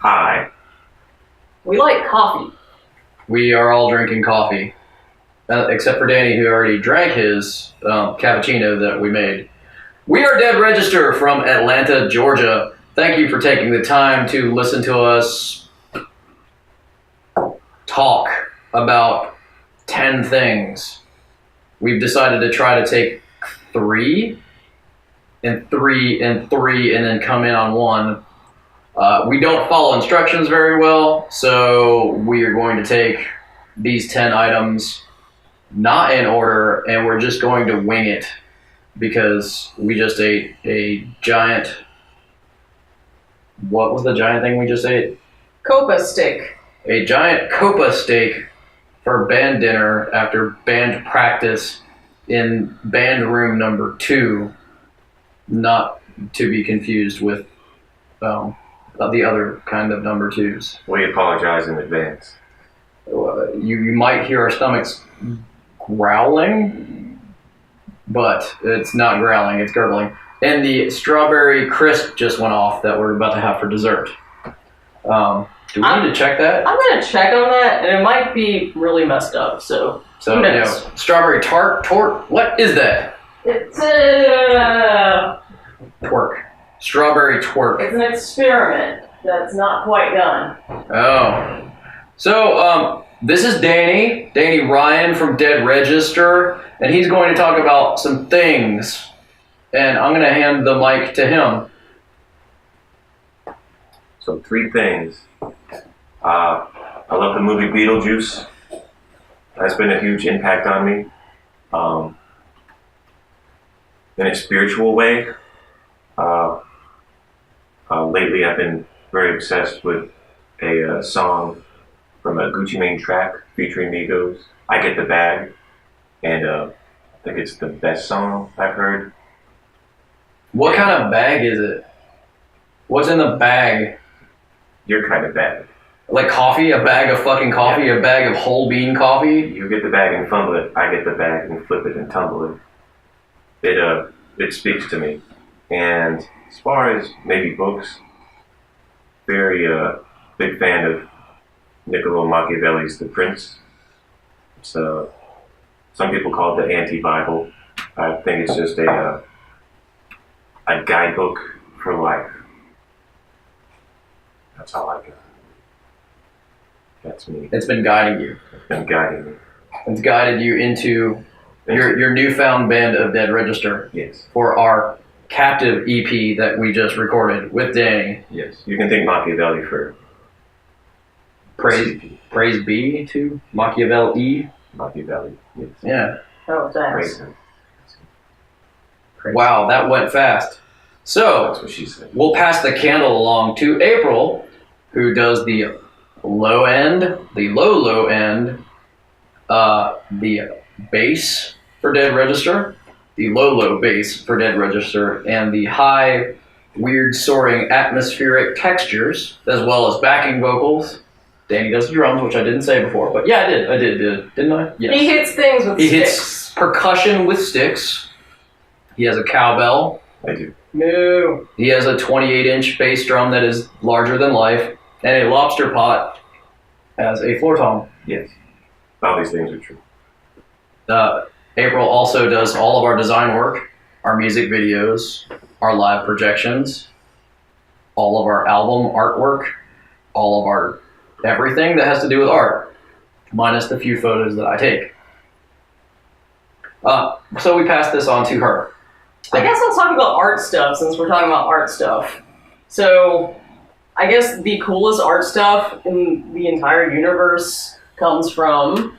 Hi. We like coffee. We are all drinking coffee, except for Danny, who already drank his cappuccino that we made. We are Dead Register from Atlanta, Georgia. Thank you for taking the time to listen to us talk about 10 things. We've decided to try to take 3 and 3 and 3 and then come in on 1. We don't follow instructions very well, so we are going to take these 10 items not in order, and we're just going to wing it because we just ate a giant... What was the giant thing we just ate? Copa steak. A giant Copa steak for band dinner after band practice in band room number 2, not to be confused with the other kind of number 2s. We apologize in advance. You might hear our stomachs growling, but it's not growling, it's gurgling. And the strawberry crisp just went off that we're about to have for dessert. Do we need to check that? I'm going to check on that, and it might be really messed up, so who knows? Strawberry tart, what is that? It's Twerk. Strawberry twerk. It's an experiment that's not quite done. Oh. So, this is Danny Ryan from Dead Register, and he's going to talk about some things. And I'm going to hand the mic to him. So 3 things. I love the movie Beetlejuice. That's been a huge impact on me. In a spiritual way, lately I've been very obsessed with a song from a Gucci Mane track featuring Migos, I Get the Bag, and I think it's the best song I've heard. What kind of bag is it? What's in the bag? Your kind of bag. Like coffee? A bag of fucking coffee? Yeah. A bag of whole bean coffee? You get the bag and fumble it. I get the bag and flip it and tumble it. It speaks to me. And as far as maybe books, very big fan of Niccolo Machiavelli's The Prince. It's some people call it the anti-Bible. I think it's just a guidebook for life. That's all I got. That's me. It's been guiding you. It's been guiding me. It's guided you into your newfound band of Dead Register. Yes. For our captive EP that we just recorded with Danny. Yes. You can thank Machiavelli for praise be to Machiavelli. Machiavelli. Yes. Yeah. Oh, thanks. Praise him. Wow, that went fast. So, that's what she said. We'll pass the candle along to April, who does the low end, the low end, the bass for Dead Register, the low bass for Dead Register, and the high, weird, soaring atmospheric textures, as well as backing vocals. Danny does the drums, which I didn't say before, but yeah, I did, didn't I? Yes. He hits things with sticks. He hits percussion with sticks. He has a cowbell. I do. No. He has a 28-inch bass drum that is larger than life, and a lobster pot as a floor tom. Yes. All these things are true. April also does all of our design work, our music videos, our live projections, all of our album artwork, all of our everything that has to do with art, minus the few photos that I take. So we pass this on to her. I guess I'll talk about art stuff since we're talking about art stuff. So, I guess the coolest art stuff in the entire universe comes from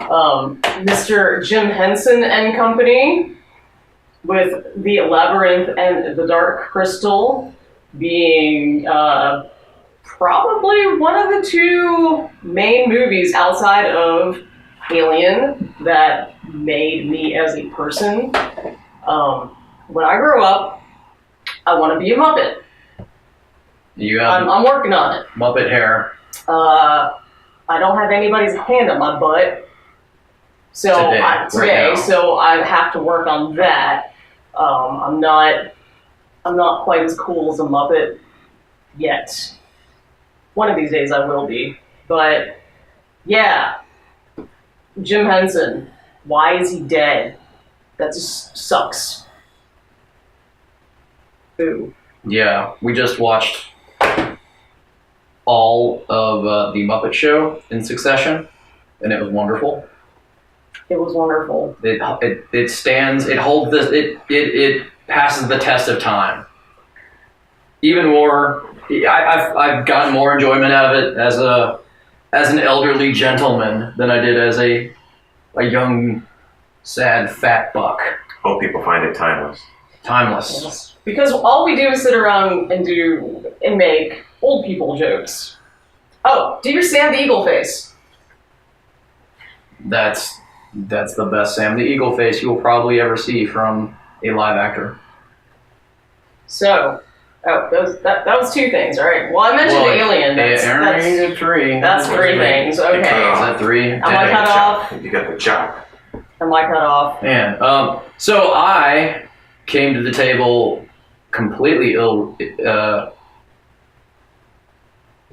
Mr. Jim Henson and Company, with The Labyrinth and the Dark Crystal being probably one of the 2 main movies outside of Alien that made me as a person. When I grow up, I want to be a Muppet. I'm working on it. Muppet hair. I don't have anybody's hand up my butt. So today, so I have to work on that. I'm not quite as cool as a Muppet yet. one of these days I will be. But yeah, Jim Henson. Why is he dead? That just sucks. Boo. Yeah, we just watched all of the Muppet Show in succession, and it was wonderful. It was wonderful. It stands. It holds this. It passes the test of time. Even more, I've gotten more enjoyment out of it as an elderly gentleman than I did as a young, sad, fat buck. Hope people find it timeless. Timeless. Yes. Because all we do is sit around and make old people jokes. Oh, do your Sam the Eagle face. That's the best Sam the Eagle face you will probably ever see from a live actor. So, that was two things, all right? Well, I mentioned Alien. That's three. That's three things. Okay. Is that three? Am I cut off? You got the chop. Am I cut off? Man, so I came to the table completely ill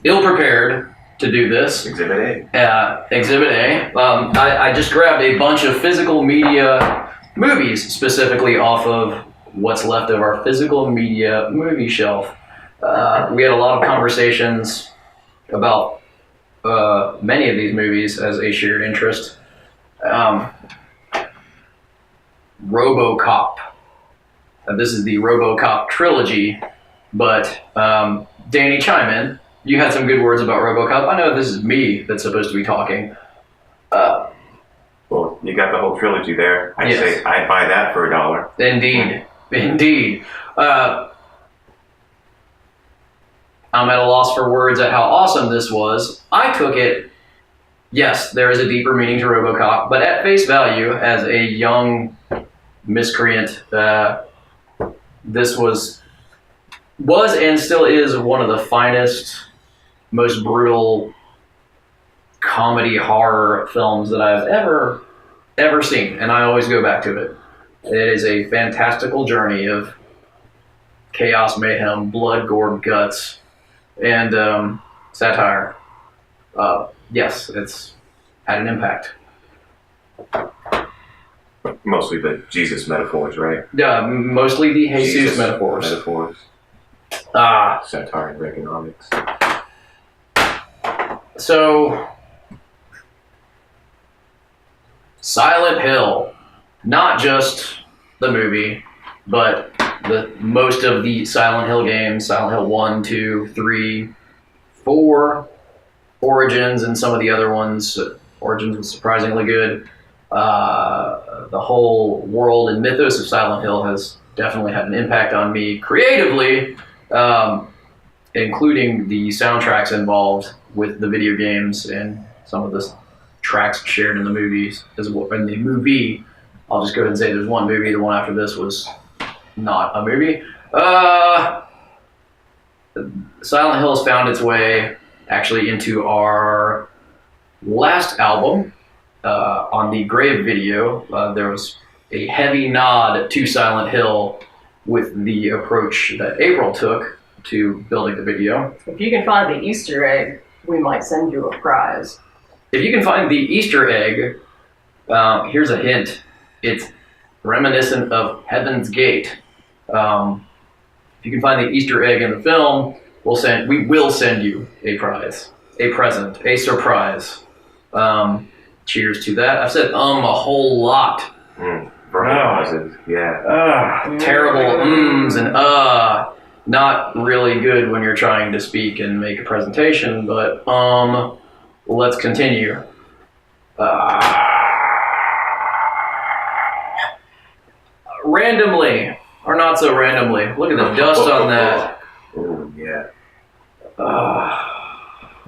prepared to do this. Exhibit A. Exhibit A. I just grabbed a bunch of physical media movies, specifically off of what's left of our physical media movie shelf. We had a lot of conversations about many of these movies as a shared interest. RoboCop. This is the RoboCop trilogy, but Danny, chime in. You had some good words about RoboCop. I know this is me that's supposed to be talking. Well, you got the whole trilogy there. I'd Yes. say I'd buy that for $1. Indeed. I'm at a loss for words at how awesome this was. I took it, yes, there is a deeper meaning to RoboCop, but at face value, as a young miscreant, this was and still is one of the finest, most brutal comedy horror films that I've ever seen, and I always go back to it. It is a fantastical journey of chaos, mayhem, blood, gore, guts, and satire. Yes, it's had an impact. Mostly the Jesus metaphors, right? Mostly the Jesus metaphors. Satire and economics. So, Silent Hill, not just the movie, but most of the Silent Hill games, Silent Hill 1, 2, 3, 4, Origins, and some of the other ones. Origins was surprisingly good. The whole world and mythos of Silent Hill has definitely had an impact on me creatively, including the soundtracks involved with the video games and some of the tracks shared in the movies as well. In the movie, I'll just go ahead and say there's one movie. The one after this was not a movie. Silent Hill has found its way actually into our last album. On the Grave video, there was a heavy nod to Silent Hill with the approach that April took to building the video. If you can find the Easter egg, we might send you a prize. If you can find the Easter egg, here's a hint. It's reminiscent of Heaven's Gate. If you can find the Easter egg in the film, we will send you a prize, a present, a surprise. Cheers to that. I've said a whole lot. Very positive. Yeah. Terrible ums and not really good when you're trying to speak and make a presentation, but let's continue. Randomly, or not so randomly, look at the dust on that. Oh, yeah.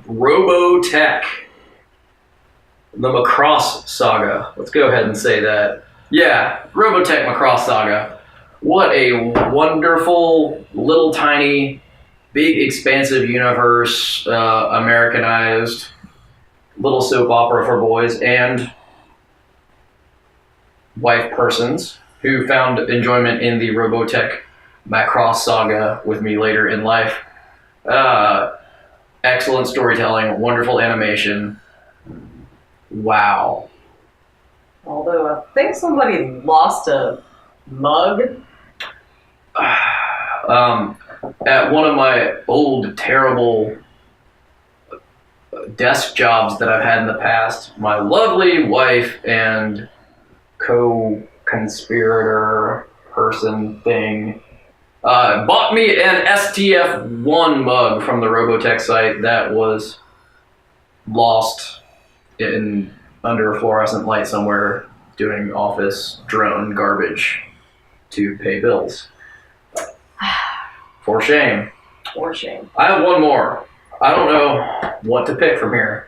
Robotech. The Macross Saga. Let's go ahead and say that. Yeah, Robotech Macross Saga. What a wonderful, little tiny, big expansive universe, Americanized, little soap opera for boys and wife persons who found enjoyment in the Robotech Macross Saga with me later in life. excellent storytelling, wonderful animation. Wow. Although I think somebody lost a mug. At one of my old terrible desk jobs that I've had in the past, my lovely wife and co-conspirator person thing bought me an STF1 mug from the Robotech site that was lost under a fluorescent light somewhere doing office drone garbage to pay bills. For shame. For shame. I have one more. I don't know what to pick from here.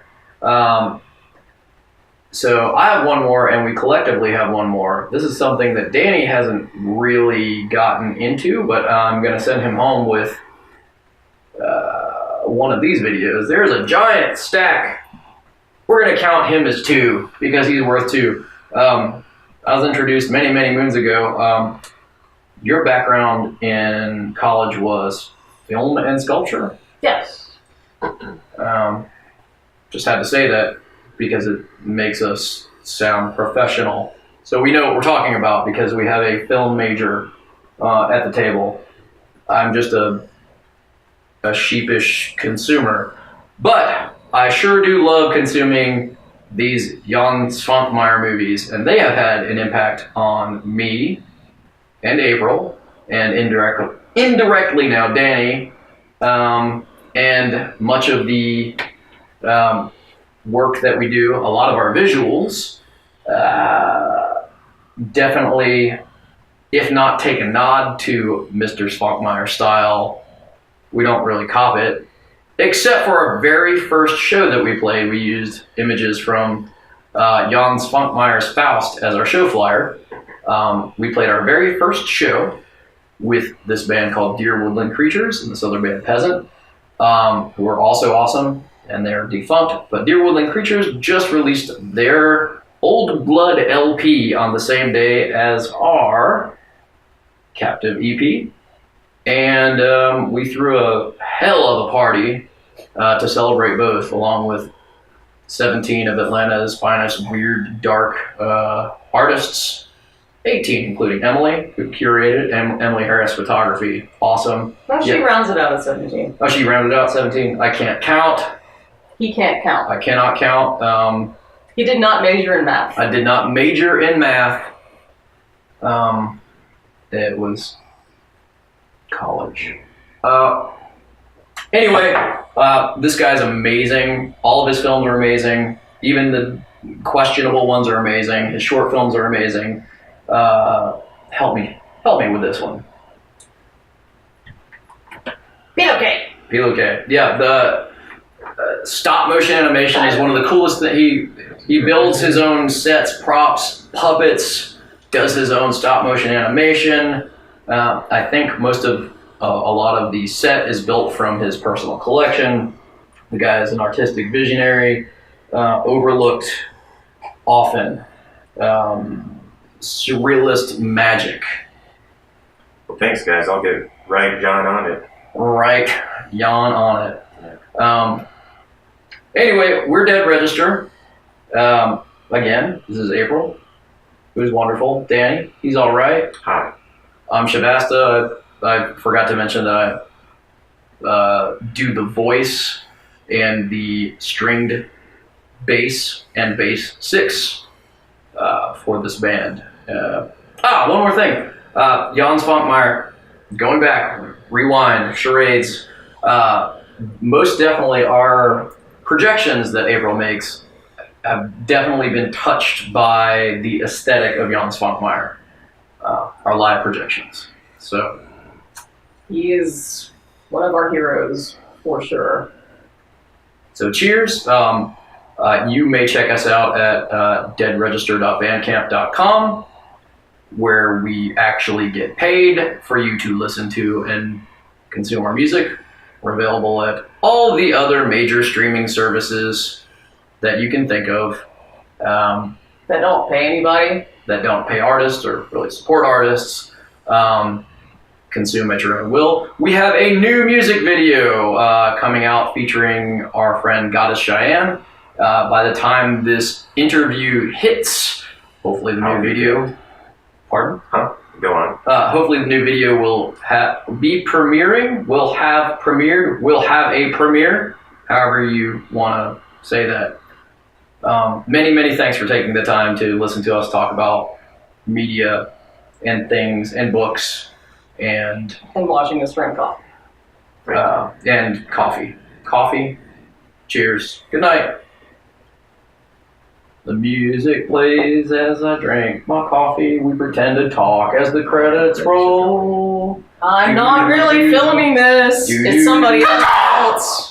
So I have one more, and we collectively have one more. This is something that Danny hasn't really gotten into, but I'm going to send him home with one of these videos. There's a giant stack. We're going to count him as 2 because he's worth 2. I was introduced many, many moons ago. Your background in college was film and sculpture? Yes. Just had to say that because it makes us sound professional. So we know what we're talking about because we have a film major at the table. I'm just a sheepish consumer. But I sure do love consuming these Jan Svankmajer movies, and they have had an impact on me and April, and indirectly now Danny, and much of the work that we do, a lot of our visuals, definitely, if not take a nod to Mr. Svankmajer style, we don't really cop it. Except for our very first show that we played, we used images from Jan Svankmajer's Faust as our show flyer. We played our very first show with this band called Dear Woodland Creatures and this other band Peasant, who are also awesome, and they're defunct. But Dear Woodland Creatures just released their Old Blood LP on the same day as our Captive EP. And we threw a hell of a party to celebrate both, along with 17 of Atlanta's finest weird, dark artists. 18, including Emily, who curated, Emily Harris Photography. Awesome. No, she rounds it out at 17. Oh, she rounded out 17. I can't count. He can't count. I cannot count. He did not major in math. I did not major in math. It was college. Anyway, this guy's amazing. All of his films are amazing. Even the questionable ones are amazing. His short films are amazing. Help me with this one. Be okay. Feel okay. Yeah, the stop motion animation is one of the coolest things. He builds his own sets, props, puppets, does his own stop motion animation. I think most of a lot of the set is built from his personal collection. The guy is an artistic visionary, overlooked often. Surrealist magic. Well, thanks, guys. I'll get John on it. Right, yawn on it. Anyway, we're Dead Register. Again, this is April, who's wonderful. Danny, he's all right. Hi. I'm Shabasta. I forgot to mention that I do the voice and the stringed bass and bass 6 for this band. One more thing. Jan Svankmajer, going back, rewind, charades. Most definitely our projections that April makes have definitely been touched by the aesthetic of Jan Svankmajer, our live projections. So He is one of our heroes, for sure. So cheers. You may check us out at deadregister.bandcamp.com, where we actually get paid for you to listen to and consume our music. We're available at all the other major streaming services that you can think of. That don't pay anybody. That don't pay artists or really support artists. consume at your own will. We have a new music video coming out featuring our friend Goddess Cheyenne. By the time this interview hits, hopefully the new video. Pardon? Go on. Hopefully the new video will be premiering. Will have premiered. Will have a premiere. However you want to say that. Many thanks for taking the time to listen to us talk about media and things and books and watching us drink coffee. and coffee. Coffee. Cheers. Good night. The music plays as I drink my coffee. We pretend to talk as the credits roll. I'm not really filming this. It's somebody else.